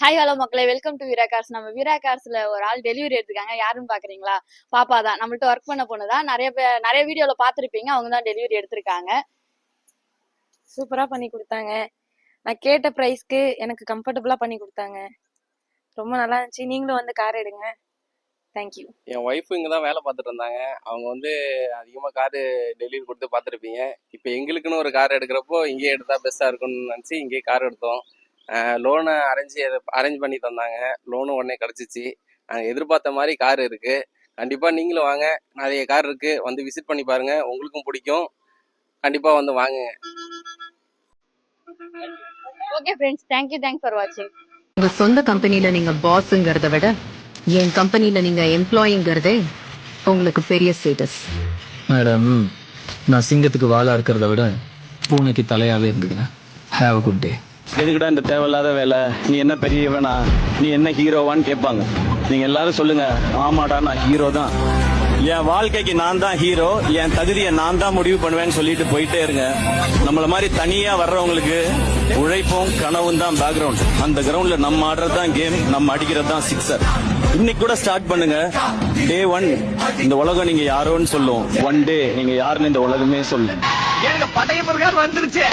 Hi hello மக்களே, welcome to Veera cars. நம்ம வீரா கார்ஸ்ல ஒரு ஆள் டெலிவரி எடுத்துருக்காங்க. யாருன்னு பாக்குறீங்களா? பாப்பா தான், நம்மள்ட்ட ஒர்க் பண்ண பொண்ணு தான். நிறைய வீடியோல பாத்துருப்பீங்க. அவங்க தான் டெலிவரி எடுத்திருக்காங்க. சூப்பரா பண்ணி கொடுத்தாங்க. நான் கேட்ட பிரைஸ்க்கு எனக்கு கம்ஃபர்டபுளா பண்ணி கொடுத்தாங்க. ரொம்ப நல்லா இருந்துச்சு. நீங்களும் வந்து கார் எடுங்க. தேங்க்யூ. என் ஒய்ஃபு இங்கே தான் வேலை பார்த்துட்டு இருந்தாங்க. அவங்க வந்து அதிகமாக காரு டெலிவரி கொடுத்து பார்த்துருப்பீங்க. இப்போ எங்களுக்குன்னு ஒரு கார் எடுக்கிறப்போ இங்கேயே எடுத்தால் பெஸ்ட்டாக இருக்கும்னு நினச்சி இங்கேயே கார் எடுத்தோம். லோனை அரேஞ்ச் பண்ணி தந்தாங்க. லோனும் உடனே கிடச்சிச்சு. நாங்கள் எதிர்பார்த்த மாதிரி கார் இருக்குது. கண்டிப்பாக நீங்களும் வாங்க. நிறைய கார் இருக்குது, வந்து விசிட் பண்ணி பாருங்கள். உங்களுக்கும் பிடிக்கும். கண்டிப்பாக வந்து வாங்க. ஓகே ஃப்ரெண்ட்ஸ், தேங்க்ஸ் ஃபார் வாட்சிங். உங்க சொந்த கம்பெனில நீங்க பாஸ்ங்கிறத விட என் கம்பெனில நீங்க எம்ப்ளாயிங்கிறதே உங்களுக்கு பெரிய ஸ்டேட்டஸ். மேடம், நான் சிங்கத்துக்கு வாழா இருக்கிறத விட பூனைக்கு தலையாவே இருந்துக்கிறேன். Have a good day. எதுக்குடா இந்த தேவையில்லாத வேலை? நீ என்ன பெரியவனா? நீ என்ன ஹீரோவான்னு கேட்பாங்க. நீங்க எல்லாரும் சொல்லுங்க, ஆமாடா நான் ஹீரோ தான். என் வாழ்க்கைக்கு நான் தான் ஹீரோ, என் தகுதியை நான் தான் முடிவு பண்ணுவேன்னு சொல்லிட்டு போயிட்டே இருங்க. நம்மள மாதிரி தனியா வர்றவங்களுக்கு உழைப்பும் கனவும் தான் பேக்ரவுண்ட். அந்த கிரவுண்ட்ல நம்ம ஆடுறது தான் கேம், நம்ம அடிக்கிறது தான் சிக்ஸர். இன்னைக்கு கூட ஸ்டார்ட் பண்ணுங்க. டே 1 இந்த உலகம் நீங்க யாரோன்னு சொல்லும். 1 டே நீங்க யாருன்னு இந்த உலகமே சொல்லும். எனக்கு பட்டய பிரகாரம் வந்துருச்சு.